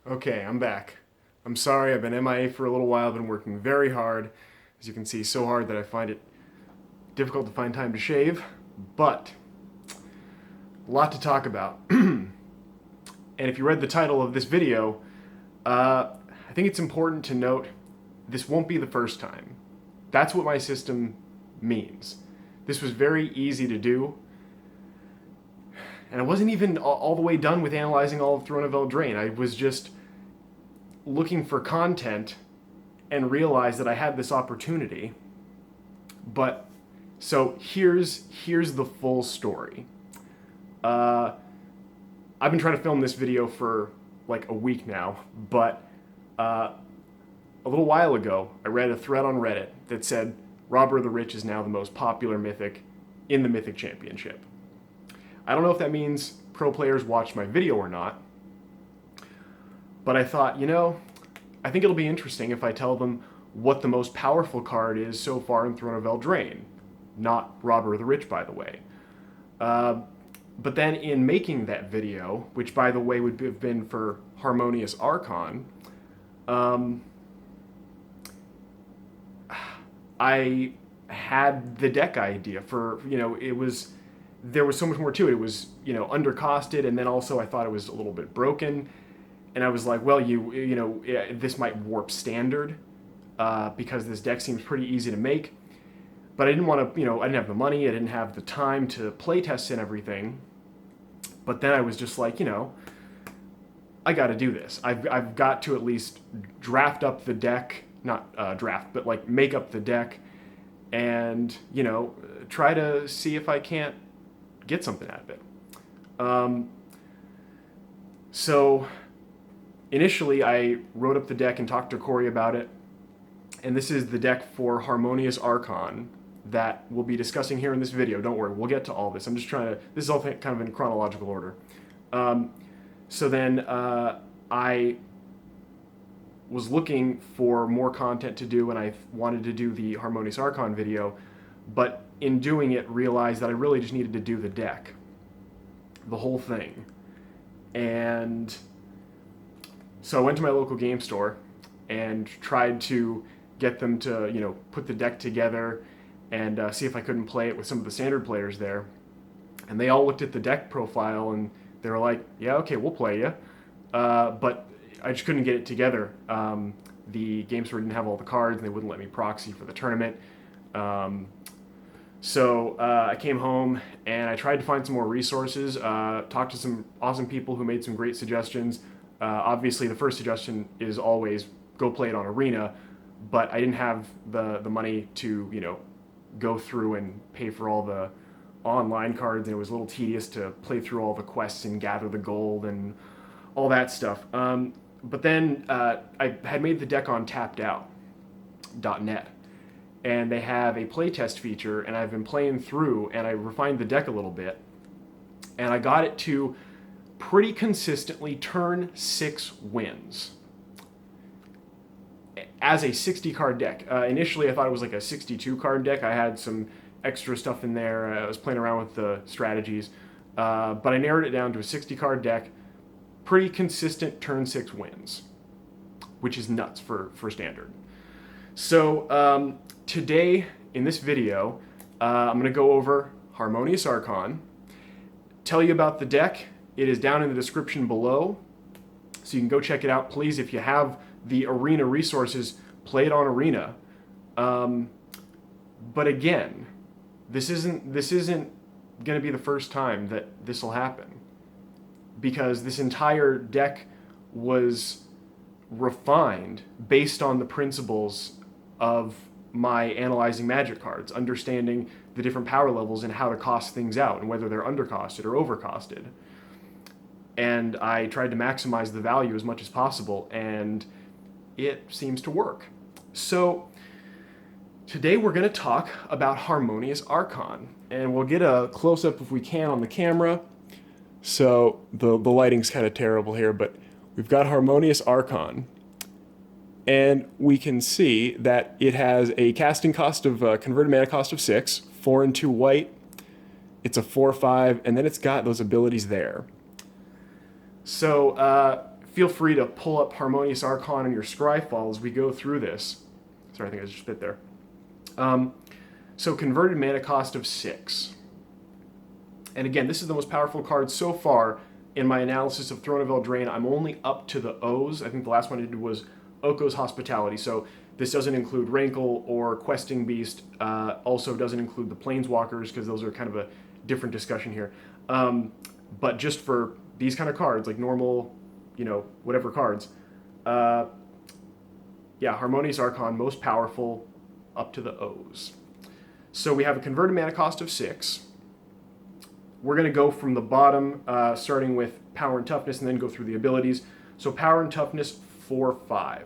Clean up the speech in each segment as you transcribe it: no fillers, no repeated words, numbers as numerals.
Okay, I'm back. I'm sorry, I've been MIA for a little while. I've been working very hard. As you can see, so hard that I find it difficult to find time to shave. But, a lot to talk about. And if you read the title of this video, I think it's important to note this won't be the first time. That's what my system means. This was very easy to do. And I wasn't even all the way done with analyzing all of Throne of Eldraine. I was just looking for content and realized that I had this opportunity. But, so here's the full story. I've been trying to film this video for like a week now, but a little while ago, I read a thread on Reddit that said Robber the Rich is now the most popular mythic in the Mythic Championship. I don't know if that means pro players watched my video or not, but I thought, I think it'll be interesting if I tell them what the most powerful card is so far in Throne of Eldraine. Not Robber the Rich, by the way. But then in making that video, which by the way would have been for Harmonious Archon, I had the deck idea for, there was so much more to it. It was, undercosted, and then also I thought it was a little bit broken. And I was like, well, this might warp standard because this deck seems pretty easy to make. But I didn't want to, I didn't have the money, I didn't have the time to play test and everything. But then I was just like, I got to do this. I've got to at least draft up the deck, not draft, but like make up the deck and, try to see if I can't get something out of it. So initially I wrote up the deck and talked to Corey about it. And this is the deck for Harmonious Archon that we'll be discussing here in this video. Don't worry, we'll get to all this. I'm just trying to, this is all kind of in chronological order. So then I was looking for more content to do, and I wanted to do the Harmonious Archon video, but in doing it realized that I really just needed to do the deck, the whole thing. And so I went to my local game store and tried to get them to, put the deck together and see if I couldn't play it with some of the standard players there. And they all looked at the deck profile and they were like, yeah, okay, we'll play you. But I just couldn't get it together. The game store didn't have all the cards and they wouldn't let me proxy for the tournament. So I came home and I tried to find some more resources, talked to some awesome people who made some great suggestions. Obviously, the first suggestion is always go play it on Arena, but I didn't have the money to, go through and pay for all the online cards, and it was a little tedious to play through all the quests and gather the gold and all that stuff. But then I had made the deck on tappedout.net, and they have a playtest feature, and I've been playing through, and I refined the deck a little bit, and I got it to pretty consistently turn 6 wins as a 60-card deck. Initially, I thought it was like a 62-card deck. I had some extra stuff in there. I was playing around with the strategies. But I narrowed it down to a 60-card deck. Pretty consistent turn 6 wins, which is nuts for standard. So today, in this video, I'm going to go over Harmonious Archon, tell you about the deck. It is down in the description below, so you can go check it out. Please, if you have the Arena resources, play it on Arena. But again, this isn't going to be the first time that this will happen, because this entire deck was refined based on the principles of my analyzing Magic cards, understanding the different power levels and how to cost things out and whether they're undercosted or overcosted. And I tried to maximize the value as much as possible, and it seems to work. So today we're going to talk about Harmonious Archon, and we'll get a close-up if we can on the camera. So the lighting's kind of terrible here, but we've got Harmonious Archon, and we can see that it has a casting cost of converted mana cost of 6, 4 and 2 white. It's a 4/5, and then it's got those abilities there. So feel free to pull up Harmonious Archon in your Scryfall as we go through this. Sorry, I think I just spit there. So converted mana cost of 6. And again, this is the most powerful card so far in my analysis of Throne of Eldraine. I'm only up to the O's. I think the last one I did was Oko's Hospitality. So this doesn't include Rankle or Questing Beast. Also doesn't include the Planeswalkers, because those are kind of a different discussion here. But just for these kind of cards, like normal, whatever cards, yeah, Harmonious Archon, most powerful, up to the O's. So we have a converted mana cost of 6. We're going to go from the bottom, starting with Power and Toughness, and then go through the abilities. So Power and Toughness, 4/5.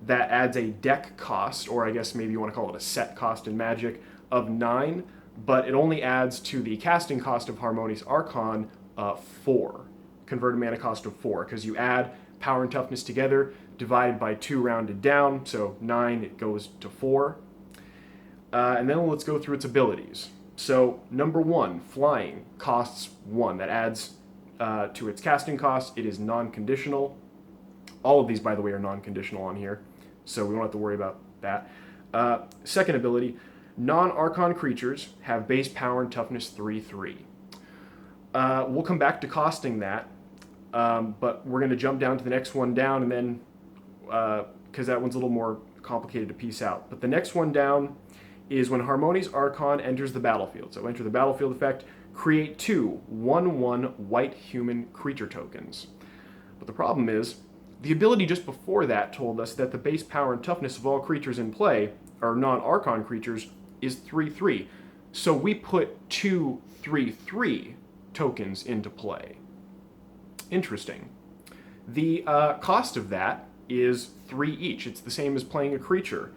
That adds a deck cost, or I guess maybe you want to call it a set cost in Magic, of 9, but it only adds to the casting cost of Harmonious Archon 4. Converted mana cost of 4, because you add Power and Toughness together, divided by 2 rounded down, so 9, it goes to 4. And then let's go through its abilities. So number 1, Flying, costs 1. That adds to its casting cost. It is non-conditional. All of these, by the way, are non-conditional on here, so we don't have to worry about that. Second ability, non-Archon creatures have base Power and Toughness 3/3. We'll come back to costing that, but we're going to jump down to the next one down, and then, because that one's a little more complicated to piece out. But the next one down is when Harmonious Archon enters the battlefield. So enter the battlefield effect, create 2 1/1 white human creature tokens. But the problem is, the ability just before that told us that the base Power and Toughness of all creatures in play, or non-Archon creatures, is 3/3. So we put 2 3/3 tokens into play. Interesting. The cost of that is 3 each. It's the same as playing a creature.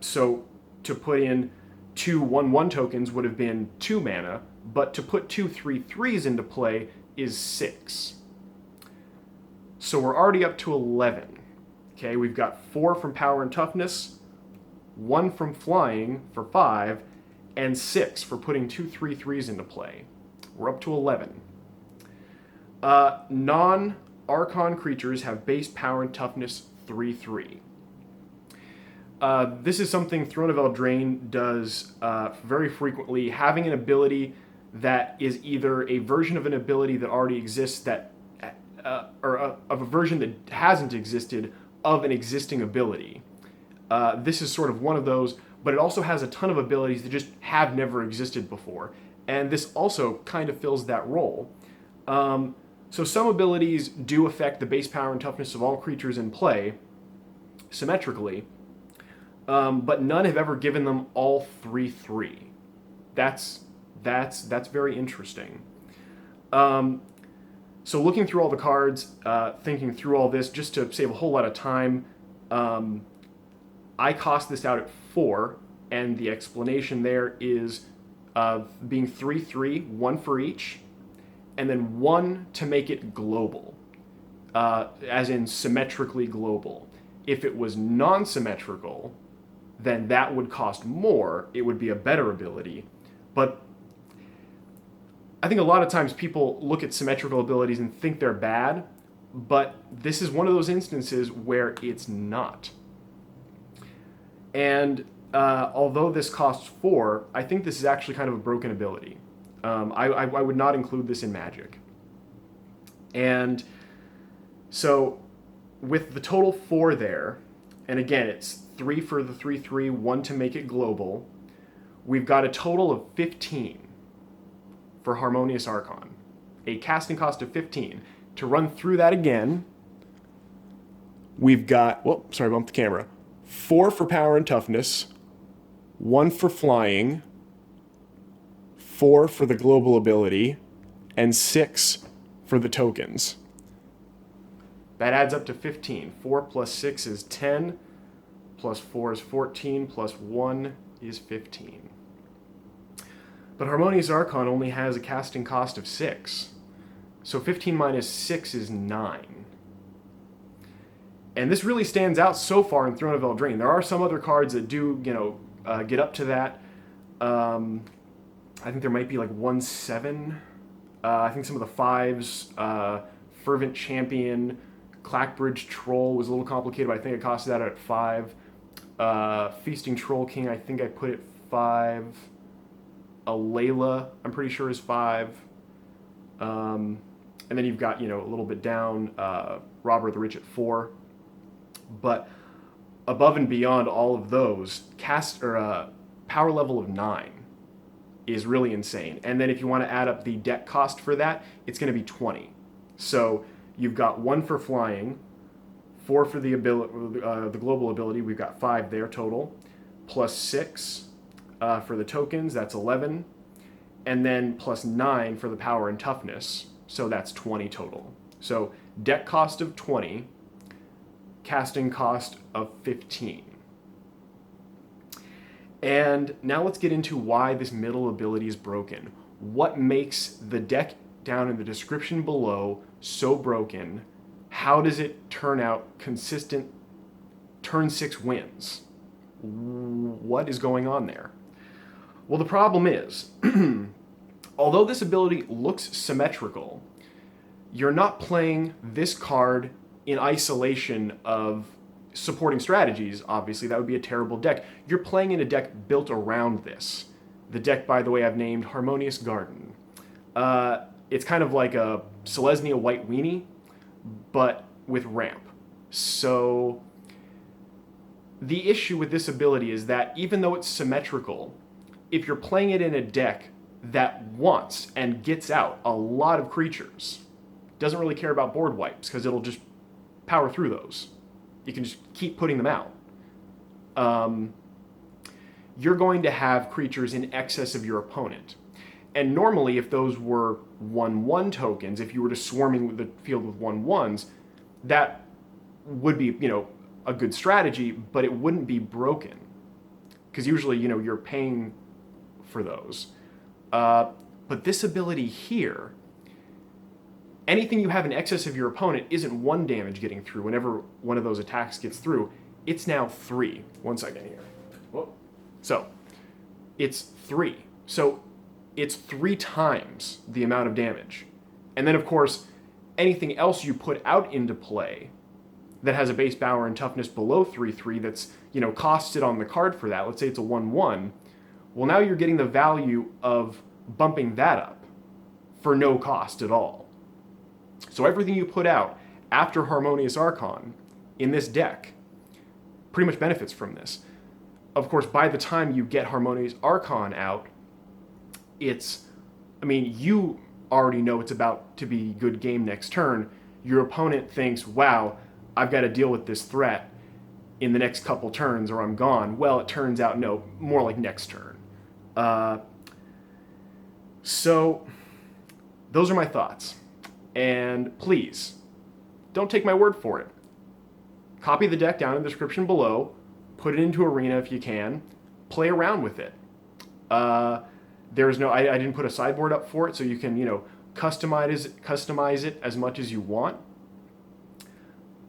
So to put in 2 1/1 tokens would have been 2 mana, but to put 2 3/3s into play is 6. So we're already up to 11. Okay, we've got 4 from Power and Toughness, 1 from Flying for 5, and 6 for putting 2 3/3s into play. We're up to 11. Non-Archon creatures have base Power and Toughness 3/3. This is something Throne of Eldraine does very frequently, having an ability that is either a version of an ability that already exists, that or of a version that hasn't existed of an existing ability. This is sort of one of those, but it also has a ton of abilities that just have never existed before. And this also kind of fills that role. So some abilities do affect the base Power and Toughness of all creatures in play symmetrically, but none have ever given them all 3/3. That's very interesting. So looking through all the cards, thinking through all this, just to save a whole lot of time, I cost this out at 4, and the explanation there is being 3/3, 1 for each, and then 1 to make it global, as in symmetrically global. If it was non-symmetrical, then that would cost more. It would be a better ability. But I think a lot of times people look at symmetrical abilities and think they're bad, but this is one of those instances where it's not. And although this costs 4, I think this is actually kind of a broken ability. I would not include this in Magic. And so with the total 4 there, and again, it's 3 for the 3/3, 1 to make it global, we've got a total of 15 for Harmonious Archon. A casting cost of 15. To run through that again, we've got, whoop, sorry, bumped the camera. 4 for Power and Toughness, 1 for Flying, 4 for the global ability, and 6 for the tokens. That adds up to 15. 4 plus 6 is 10, plus 4 is 14, plus 1 is 15. But Harmonious Archon only has a casting cost of 6. So 15 minus 6 is 9. And this really stands out so far in Throne of Eldraine. There are some other cards that do, get up to that. I think there might be like 1/7. I think some of the 5s, Fervent Champion, Clackbridge Troll was a little complicated, but I think I costed that at 5. Feasting Troll King, I think I put it 5. A Layla, I'm pretty sure is 5. And then you've got, a little bit down, Robber the Rich at 4. But above and beyond all of those, power level of 9 is really insane. And then if you want to add up the deck cost for that, it's going to be 20. So you've got 1 for flying, 4 for the global ability. We've got 5 there total, plus 6 for the tokens. That's 11, and then plus 9 for the power and toughness. So that's 20 total. So deck cost of 20, casting cost of 15. And now let's get into why this middle ability is broken. What makes the deck down in the description below so broken? How does it turn out consistent turn 6 wins? What is going on there? Well, the problem is, although this ability looks symmetrical, you're not playing this card in isolation of supporting strategies. Obviously, that would be a terrible deck. You're playing in a deck built around this. The deck, by the way, I've named Harmonious Garden. It's kind of like a Selesnya white weenie, but with ramp. So the issue with this ability is that even though it's symmetrical, if you're playing it in a deck that wants and gets out a lot of creatures, doesn't really care about board wipes because it'll just power through those. You can just keep putting them out. You're going to have creatures in excess of your opponent. And normally, if those were 1/1 tokens, if you were just swarming the field with 1/1s, that would be, a good strategy, but it wouldn't be broken. Because usually, you're paying for those. But this ability here, anything you have in excess of your opponent isn't 1 damage getting through. Whenever one of those attacks gets through, it's now 3. 1 second here. Whoa. So, it's 3. So, it's 3 times the amount of damage. And then, of course, anything else you put out into play that has a base power and toughness below 3/3 that's, costed on the card for that, let's say it's a 1/1, well, now you're getting the value of bumping that up for no cost at all. So everything you put out after Harmonious Archon in this deck pretty much benefits from this. Of course, by the time you get Harmonious Archon out, you already know it's about to be good game next turn. Your opponent thinks, wow, I've got to deal with this threat in the next couple turns or I'm gone. Well, it turns out, no, more like next turn. So those are my thoughts. And please, don't take my word for it. Copy the deck down in the description below, put it into Arena if you can, play around with it. I didn't put a sideboard up for it, so you can, customize it as much as you want.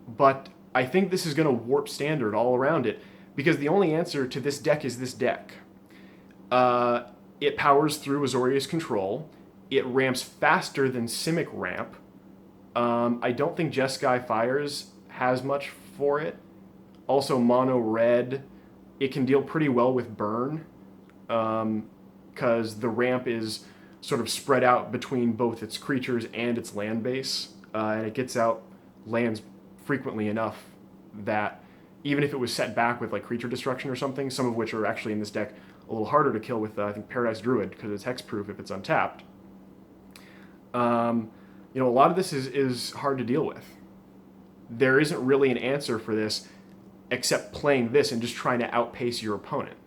But I think this is going to warp Standard all around it, because the only answer to this deck is this deck. It powers through Azorius Control. It ramps faster than Simic ramp. I don't think Jeskai Fires has much for it. Also, mono red, it can deal pretty well with burn, because the ramp is sort of spread out between both its creatures and its land base, and it gets out lands frequently enough that even if it was set back with like creature destruction or something, some of which are actually in this deck a little harder to kill with, I think, Paradise Druid, because it's hexproof if it's untapped. A lot of this is hard to deal with. There isn't really an answer for this except playing this and just trying to outpace your opponent.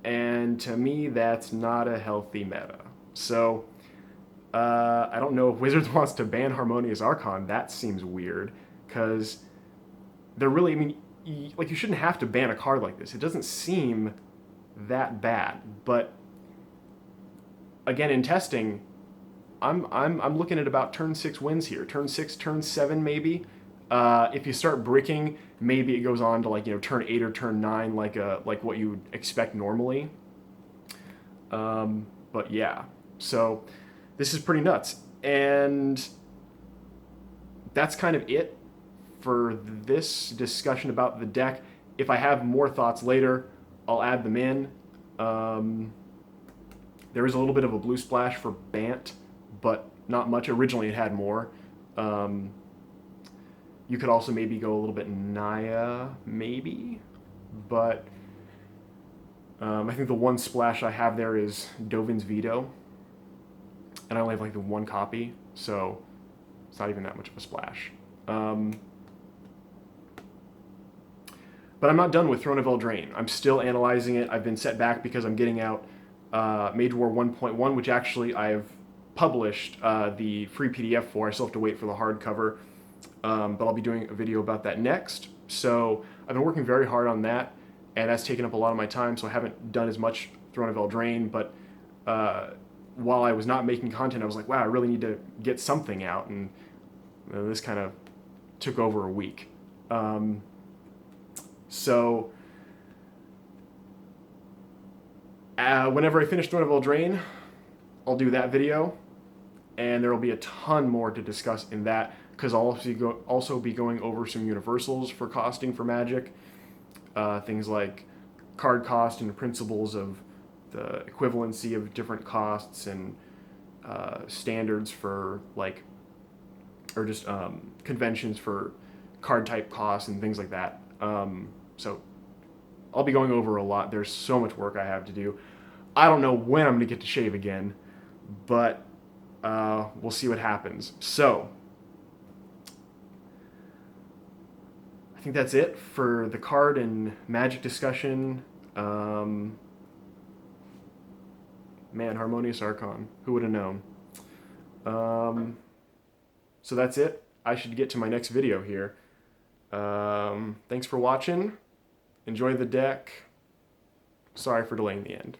And to me, that's not a healthy meta. So, I don't know if Wizards wants to ban Harmonious Archon. That seems weird, because they're really, you shouldn't have to ban a card like this. It doesn't seem that bad. But, again, in testing, I'm looking at about turn 6 wins here. Turn 6, turn 7 maybe. If you start bricking, maybe it goes on to turn 8 or turn 9 like what you would expect normally. But yeah, so this is pretty nuts. And that's kind of it for this discussion about the deck. If I have more thoughts later, I'll add them in. There is a little bit of a blue splash for Bant, but not much. Originally it had more. You could also maybe go a little bit Naya, maybe, but I think the one splash I have there is Dovin's Veto, and I only have like the one copy, so it's not even that much of a splash. But I'm not done with Throne of Eldraine. I'm still analyzing it. I've been set back because I'm getting out Mage War 1.1, which actually I've published the free PDF for. I still have to wait for the hardcover, but I'll be doing a video about that next. So I've been working very hard on that, and that's taken up a lot of my time, so I haven't done as much Throne of Eldraine, but while I was not making content, I was like, wow, I really need to get something out, and this kind of took over a week. So whenever I finish Throne of Eldraine, I'll do that video, and there will be a ton more to discuss in that, because I'll also be going over some universals for costing for Magic, things like card cost and the principles of the equivalency of different costs, and standards for like, or just conventions for card type costs and things like that. So I'll be going over a lot. There's so much work I have to do. I don't know when I'm going to get to shave again, but we'll see what happens. So I think that's it for the card and Magic discussion. Man, Harmonious Archon. Who would have known? So that's it. I should get to my next video here. Thanks for watching. Enjoy the deck. Sorry for delaying the end.